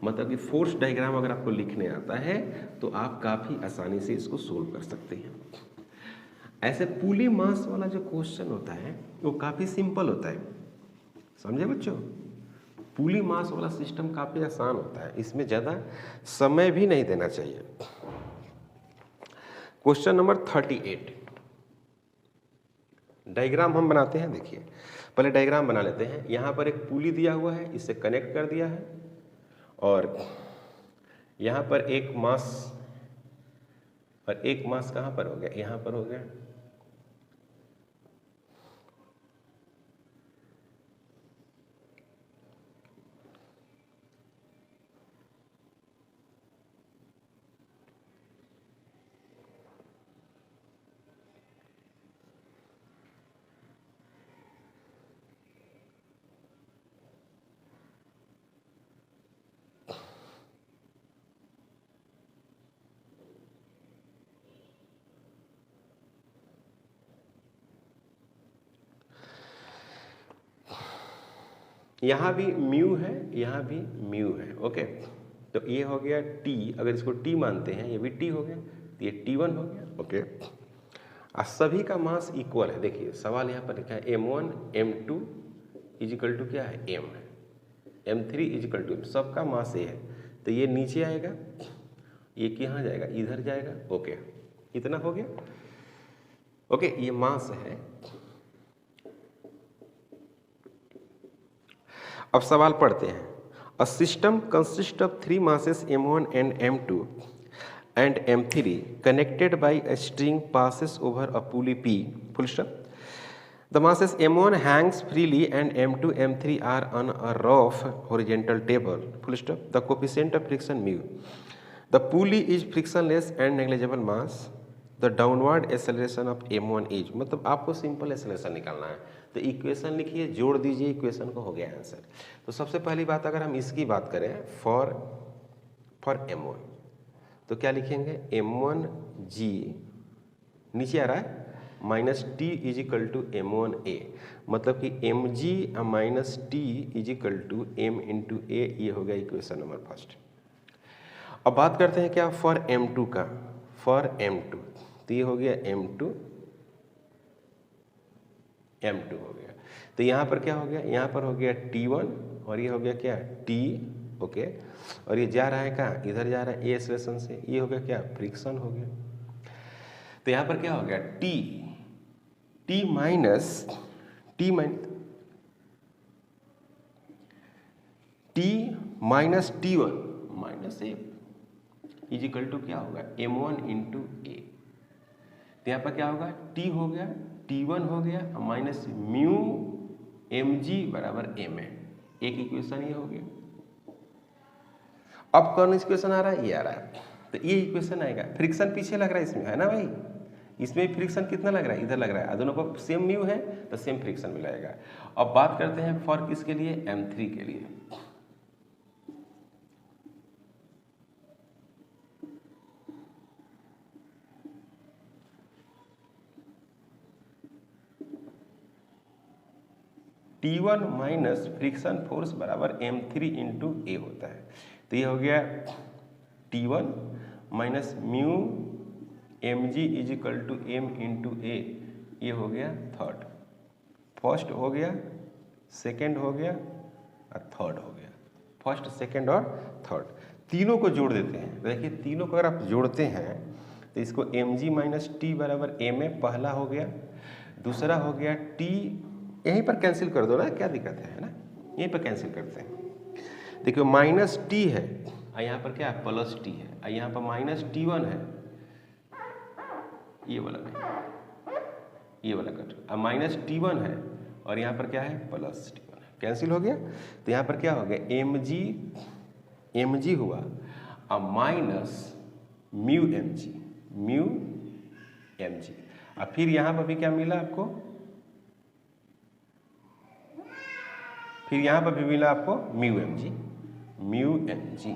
मतलब कि फोर्स डायग्राम अगर आपको लिखने आता है, तो आप काफ़ी आसानी से इसको सोल्व कर सकते हैं। ऐसे पुली मास वाला जो क्वेश्चन होता है वो काफ़ी सिंपल होता है, समझे बच्चों। पुली मास वाला सिस्टम काफ़ी आसान होता है, इसमें ज़्यादा समय भी नहीं देना चाहिए। क्वेश्चन नंबर 38, डायग्राम हम बनाते हैं। देखिए पहले डायग्राम बना लेते हैं। यहाँ पर एक पुली दिया हुआ है, इससे कनेक्ट कर दिया है और यहाँ पर एक मास, और एक मास कहाँ पर हो गया, यहाँ पर हो गया। यहाँ भी म्यू है, यहाँ भी म्यू है, ओके। तो ये हो गया टी, अगर इसको टी मानते हैं, ये भी टी हो गया, तो ये T1 हो गया, ओके। और सभी का मास इक्वल है। देखिए सवाल यहाँ पर लिखा है m1 m2 इजिकल टू क्या है, m है, m3 इजिकल टू m, सबका मास ये है, तो ये नीचे आएगा, ये कहाँ जाएगा, इधर जाएगा, ओके। इतना हो गया, ओके। ये मास है। अब सवाल पढ़ते हैं। A system consist of 3 masses m1 and m2 and m3 connected by a string passes over a pulley P. Full stop. The masses m1 hangs freely and m2, m3 are on a rough horizontal table. Full stop. The coefficient of friction mu. The pulley is frictionless and negligible mass. The downward acceleration of m1 is, मतलब आपको simple acceleration निकालना है, तो equation लिखिए, जोड़ दीजिए, equation को हो गया आंसर। तो सबसे पहली बात अगर हम इसकी बात करें फॉर m1, तो क्या लिखेंगे, m1 g नीचे आ रहा है minus T equal to m1a, मतलब कि mg minus T equal to m into A, ये हो गया इक्वेशन नंबर फर्स्ट। अब बात करते हैं क्या फॉर m2 का, फॉर m2, तो ये हो गया m2 हो गया। तो यहाँ पर क्या हो गया, यहाँ पर हो गया T1 और ये हो गया क्या T, ओके। और ये जा रहा है कहाँ, इधर जा रहा है ए एक्सेलरेशन से, ये हो गया क्या, फ्रिक्शन हो गया। तो यहाँ पर क्या हो गया T minus T1 minus A is equal to क्या होगा, m1 इंटू ए। तो यहाँ पर क्या होगा, T हो गया, T1 हो गया माइनस म्यू mg बराबर m है, एक इक्वेशन ये हो गया। अब कौन इक्वेशन आ रहा है, ये आ रहा है, तो ये इक्वेशन आएगा। फ्रिक्शन पीछे लग रहा है इसमें, है ना भाई, इसमें फ्रिक्शन कितना लग रहा है, इधर लग रहा है, दोनों पर सेम म्यू है तो सेम फ्रिक्शन मिलाएगा। अब बात करते हैं फॉर किसके लिए, m3 के लिए। T1 माइनस फ्रिक्शन फोर्स बराबर m3 इंटू ए होता है। तो ये हो गया T1 minus mu mg equal to m into A, ये हो गया थर्ड, फर्स्ट हो गया, सेकंड हो गया और थर्ड हो गया, फर्स्ट सेकंड और थर्ड, तीनों को जोड़ देते हैं। देखिए तीनों को अगर आप जोड़ते हैं तो इसको mg माइनस टी बराबर m, पहला हो गया, दूसरा हो गया T, यहीं पर कैंसिल कर दो ना, क्या दिक्कत है ना, यहीं पर कैंसिल करते हैं। देखिए माइनस टी है और यहाँ पर क्या है प्लस टी है और यहाँ पर माइनस T1 है, ये वाला नहीं, ये वाला कट, अब माइनस T1 है और यहाँ पर क्या है प्लस T1 है, कैंसिल हो गया। तो यहाँ पर क्या हो गया एम जी हुआ और माइनस म्यू एम जी। और फिर यहाँ पर भी क्या मिला आपको, फिर यहाँ पर भी मिला आपको म्यू एम जी।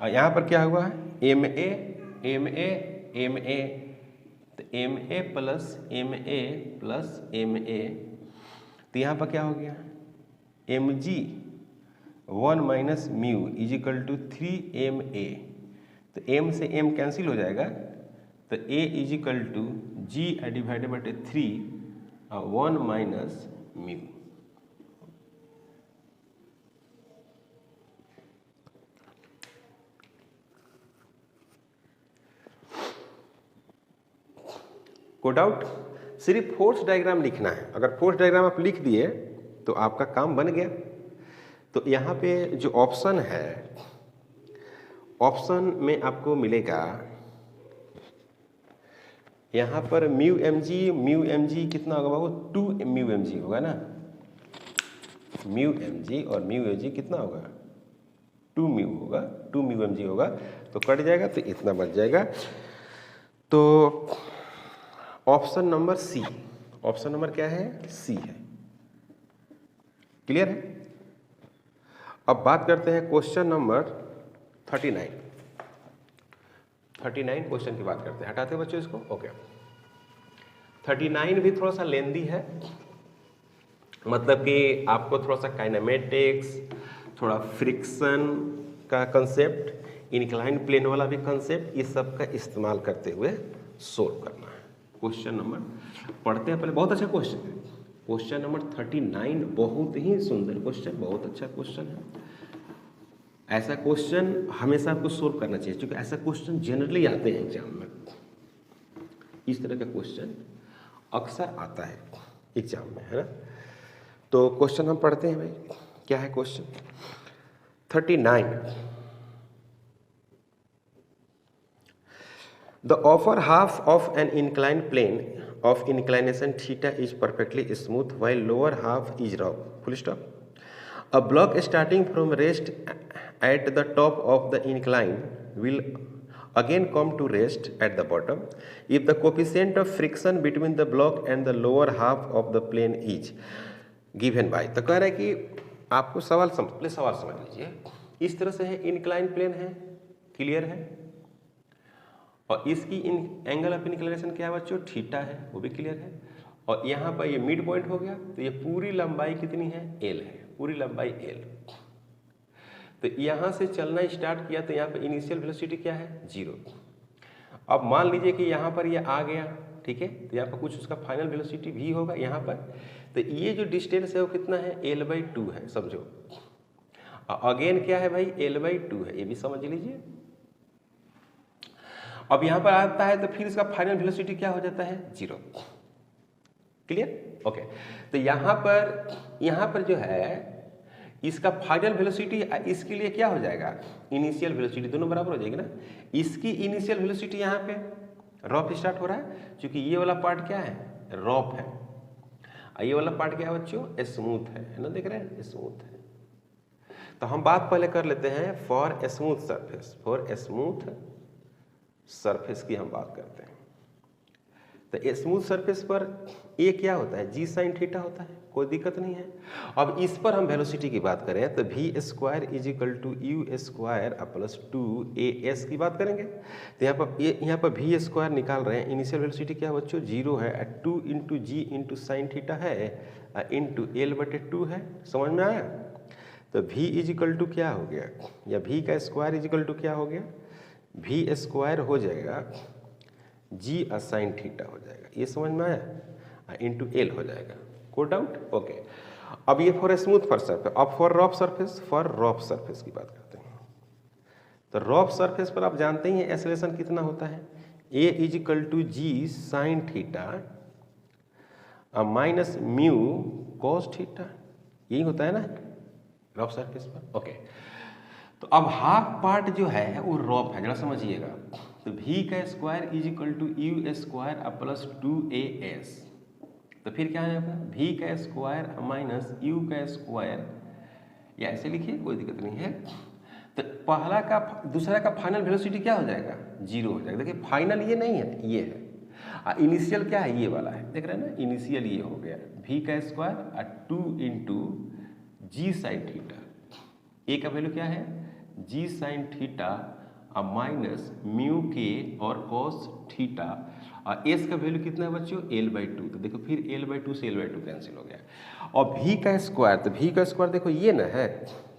और यहाँ पर क्या हुआ है एम ए, तो M A plus M A, तो यहाँ पर क्या हो गया M G 1 minus mu is equal to 3ma, तो m से m कैंसिल हो जाएगा, तो a is equal to G divided by 3 और 1 माइनस म्यू। को डाउट, सिर्फ फोर्स डायग्राम लिखना है, अगर फोर्स डायग्राम आप लिख दिए तो आपका काम बन गया। तो यहाँ पे जो ऑप्शन है, ऑप्शन में आपको मिलेगा यहाँ पर म्यू एम जी कितना होगा बाबू 2 म्यू एम जी होगा ना, म्यू एम जी और म्यू एम जी कितना होगा 2 म्यू एम जी होगा, तो कट जाएगा तो इतना बच जाएगा। तो option number C, option number क्या है सी है, क्लियर है। अब बात करते हैं क्वेश्चन नंबर 39 क्वेश्चन की बात करते हैं, हटाते हैं बच्चों इसको, ओके। 39 भी थोड़ा सा लेंदी है, मतलब कि आपको थोड़ा सा काइनेमेटिक्स, थोड़ा फ्रिक्शन का कंसेप्ट, इंक्लाइन प्लेन वाला भी कंसेप्ट, इस सब का इस्तेमाल करते हुए सोल्व करना है। क्वेश्चन नंबर पढ़ते हैं पहले, बहुत अच्छा क्वेश्चन है क्वेश्चन नंबर 39, बहुत ही सुंदर क्वेश्चन, बहुत अच्छा क्वेश्चन है। ऐसा क्वेश्चन हमेशा आपको सोल्व करना चाहिए, क्योंकि ऐसा क्वेश्चन जनरली आते हैं एग्जाम में, इस तरह का क्वेश्चन अक्सर आता है एग्जाम में, है ना। तो क्वेश्चन हम पढ़ते हैं भाई, क्या है question 39। The upper half of an inclined plane of inclination theta is perfectly smooth while lower half is rough. Full stop. A block starting from rest at the top of the incline will again come to rest at the bottom if the coefficient of friction between the block and the lower half of the plane is given by। तो कह रहा है कि आपको सवाल समझ लीजिए, इस तरह से है, इंक्लाइन प्लेन है, क्लियर है, और इसकी एंगल ऑफ इंक्लिनेशन क्या है बच्चों थीटा है, वो भी क्लियर है। और यहाँ पर ये मिड पॉइंट हो गया, तो ये पूरी लंबाई कितनी है एल है, पूरी लंबाई एल। तो यहाँ से चलना स्टार्ट किया तो यहाँ पर इनिशियल वेलोसिटी क्या है 0। अब मान लीजिए कि यहाँ पर ये आ गया, ठीक है, तो यहाँ पर कुछ उसका फाइनल वेलोसिटी भी होगा यहाँ पर। तो ये जो डिस्टेंस है वो कितना है l/2 है, समझो। अगेन क्या है भाई l/2 है, ये भी समझ लीजिए। अब यहाँ पर आता है तो फिर इसका फाइनल वेलोसिटी क्या हो जाता है 0, क्लियर, ओके। तो यहाँ पर जो है इसका फाइनल वेलोसिटी, इसके लिए क्या हो जाएगा इनिशियल वेलोसिटी, दोनों बराबर हो जाएगी ना। इसकी इनिशियल वेलोसिटी यहाँ पे रॉफ स्टार्ट हो रहा है, क्योंकि ये वाला पार्ट क्या है रॉफ है, और ये वाला पार्ट क्या है बच्चों स्मूथ है ना, देख रहे हैं स्मूथ है। तो हम बात पहले कर लेते हैं for smooth surface, for smooth surface की हम बात करते हैं। तो स्मूथ सरफेस पर ए क्या होता है जी साइन थीटा होता है, कोई दिक्कत नहीं है। अब इस पर हम वेलोसिटी की बात करें तो V square is equal to you square plus 2as की बात करेंगे। तो यहाँ पर वी स्क्वायर निकाल रहे हैं, इनिशियल वेलोसिटी क्या बच्चों 0 है, 2 इंटू जी इंटू साइन थीटा है इंटू l/2 है, समझ में आया। तो v इज इक्वल टू क्या हो गया, या v का स्क्वायर इज इक्वल टू क्या हो गया, v स्क्वायर हो जाएगा जी साइन थीटा हो जाएगा, ये समझ में आया, इंटू l हो जाएगा, को डाउट, ओके। अब ये फॉर स्मूथ फॉर सरफेस। अब for rough surface, for rough surface की बात करते हैं। तो रफ सरफेस पर आप जानते ही हैं एक्सेलरेशन कितना होता है, a is equal to G sine theta minus mu cos theta, यही होता है ना रफ सरफेस पर, ओके। तो अब हाफ पार्ट जो है वो रफ है, जरा समझिएगा। तो v का square is equal to you square plus 2as। तो फिर क्या है अपना v का स्क्वायर माइनस u का स्क्वायर, या ऐसे लिखिए कोई दिक्कत नहीं है। तो पहला का दूसरा का फाइनल वेलोसिटी क्या हो जाएगा, 0 हो जाएगा। देखिए फाइनल ये नहीं है, ये है। इनिशियल क्या है, ये वाला है, देख रहे हैं ना, इनिशियल ये हो गया v का स्क्वायर और 2 इंटू जी साइन थीटा। ए का वैल्यू क्या है, जी sine theta minus mu K और कॉस थीटा, और एस का वैल्यू कितना है बच्चों, l/2। तो देखो फिर l/2 से l/2 कैंसिल हो गया। और v का स्क्वायर, तो v का स्क्वायर देखो ये ना है,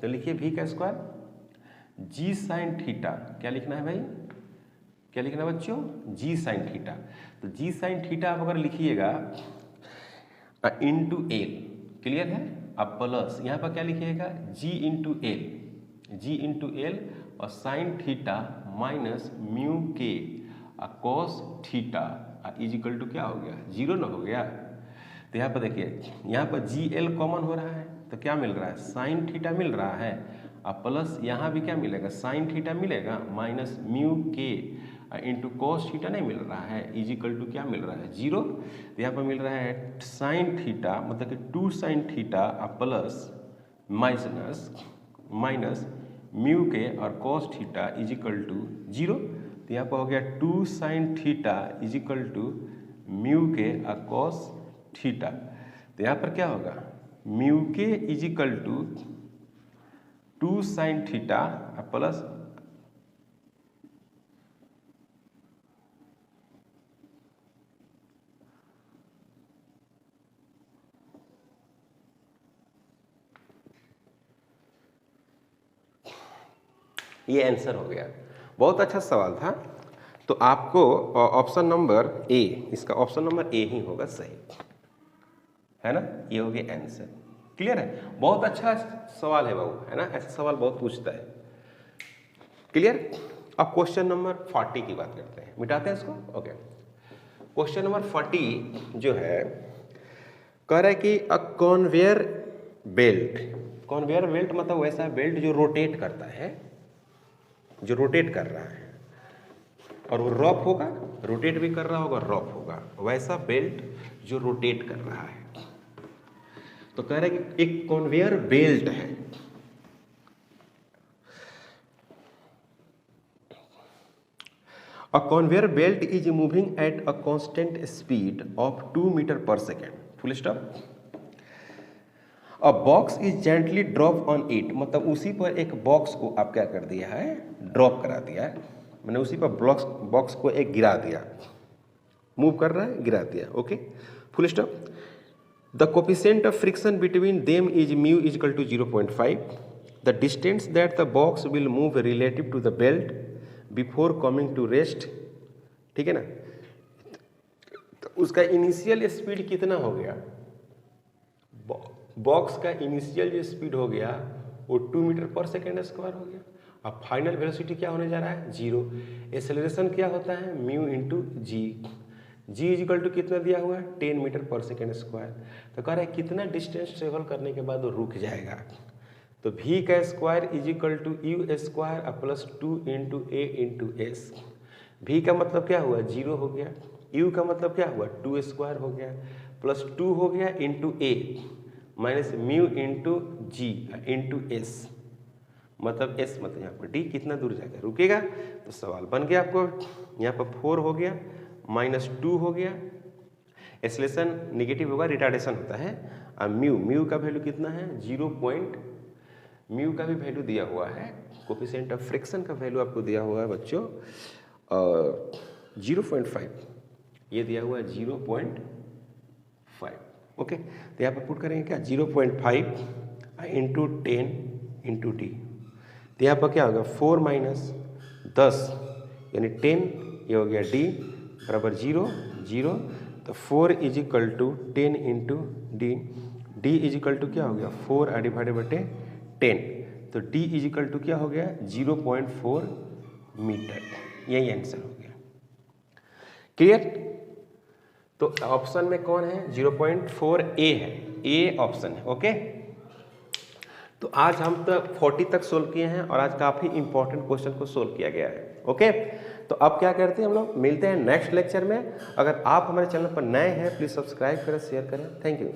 तो लिखिए v का स्क्वायर जी साइन थीटा, क्या लिखना है भाई, क्या लिखना है बच्चों, जी साइन थीटा। तो जी साइन थीटा आप अगर लिखिएगा इंटू एल, क्लियर है। अब प्लस यहाँ पर क्या लिखिएगा, G into L, G into L और sine theta minus mu K cos theta is equal to क्या हो गया, 0 ना हो गया। तो यहाँ पर देखिए, यहाँ पर जी एल कॉमन हो रहा है, तो क्या मिल रहा है, साइन थीटा मिल रहा है, अब प्लस यहाँ भी क्या मिलेगा, साइन थीटा मिलेगा माइनस म्यू के इंटू कॉस थीटा नहीं मिल रहा है, इज इक्वल टू क्या मिल रहा है, 0। तो यहाँ पर मिल रहा है साइन थीटा, मतलब कि 2 sine theta plus minus mu K और cos theta is equal to 0। तो यहाँ पर हो गया 2 sine theta is equal to mu K और कॉस थीटा। तो यहाँ पर क्या होगा, mu K is equal to 2 sine theta plus ये आंसर हो गया। बहुत अच्छा सवाल था। तो आपको ऑप्शन नंबर ए, इसका ऑप्शन नंबर ए ही होगा सही, है ना, ये हो गया आंसर। क्लियर है, बहुत अच्छा सवाल है बाबू, है ना, ऐसा सवाल बहुत पूछता है। क्लियर। अब क्वेश्चन नंबर 40 की बात करते हैं, मिटाते हैं इसको, ओके। क्वेश्चन नंबर 40 जो है कह रहा है कि अ कन्वेयर बेल्ट, कन्वेयर बेल्ट मतलब वैसा बेल्ट जो रोटेट करता है, जो रोटेट कर रहा है, और वो रफ होगा, रोटेट भी कर रहा होगा, रफ होगा, वैसा बेल्ट जो रोटेट कर रहा है। तो कह रहा है कि एक कन्वेयर बेल्ट है, a conveyor belt is moving at a constant speed of 2 metre per second, full stop. A box is gently drop on it, मतलब उसी पर एक बॉक्स को आप क्या कर दिया है, ड्रॉप करा दिया है, मैंने उसी पर बॉक्स को एक गिरा दिया, मूव कर रहा है, गिरा दिया, okay, full stop. The coefficient of friction between them is mu is equal to 0.5। The distance that the box will move relative to the belt before coming to rest, ठीक है ना। तो उसका इनिशियल स्पीड कितना हो गया, box का initial जो स्पीड हो गया वो 2 मीटर पर सेकेंड स्क्वायर हो गया। अब फाइनल वेलोसिटी क्या होने जा रहा है, 0। एक्सेलरेशन क्या होता है, mu into g, g is equal to कितना दिया हुआ है, 10 मीटर पर सेकेंड स्क्वायर। तो कह रहा है कितना डिस्टेंस ट्रेवल करने के बाद वो रुक जाएगा। तो v का square is equal to you square plus 2 into a into s. v का मतलब क्या हुआ, 0 हो गया, u का मतलब क्या हुआ, 2 स्क्वायर हो गया, प्लस 2 हो गया इंटू ए माइनस म्यू इंटू जी इंटू एस, मतलब एस मतलब यहाँ पर डी कितना दूर जाएगा, रुकेगा। तो सवाल बन गया आपको, यहाँ पर 4 हो गया माइनस 2 हो गया, एक्सेलरेशन निगेटिव होगा, रिटार्डेशन होता है। अब म्यू का वैल्यू कितना है, 0. म्यू का भी वैल्यू दिया हुआ है, कोफिशिएंट ऑफ फ्रिक्शन का वैल्यू आपको दिया हुआ है बच्चों 0.5, ये दिया हुआ है 0.5, ओके। तो यहाँ पर पुट करेंगे क्या, 0.5 इंटू 10 इंटू डी। तो यहाँ पर क्या होगा, 4 माइनस 10 यानी 10, ये हो गया डी बराबर 0 0। तो 4 is equal to 10 into d, d is equal to क्या हो गया, 4 डिवाइडेड बटे 10। तो डी इज इक्वल टू क्या हो गया, 0.4 मीटर, यही आंसर हो गया। क्लियर। तो ऑप्शन में कौन है, 0.4 ए है, ए ऑप्शन है, ओके। तो आज हम तक 40 तक सोल्व किए हैं और आज काफ़ी इंपॉर्टेंट क्वेश्चन को सोल्व किया गया है। ओके, तो अब क्या करते हैं हम लोग, मिलते हैं नेक्स्ट लेक्चर में। अगर आप हमारे चैनल पर नए हैं प्लीज़ सब्सक्राइब करें, शेयर करें। Thank you.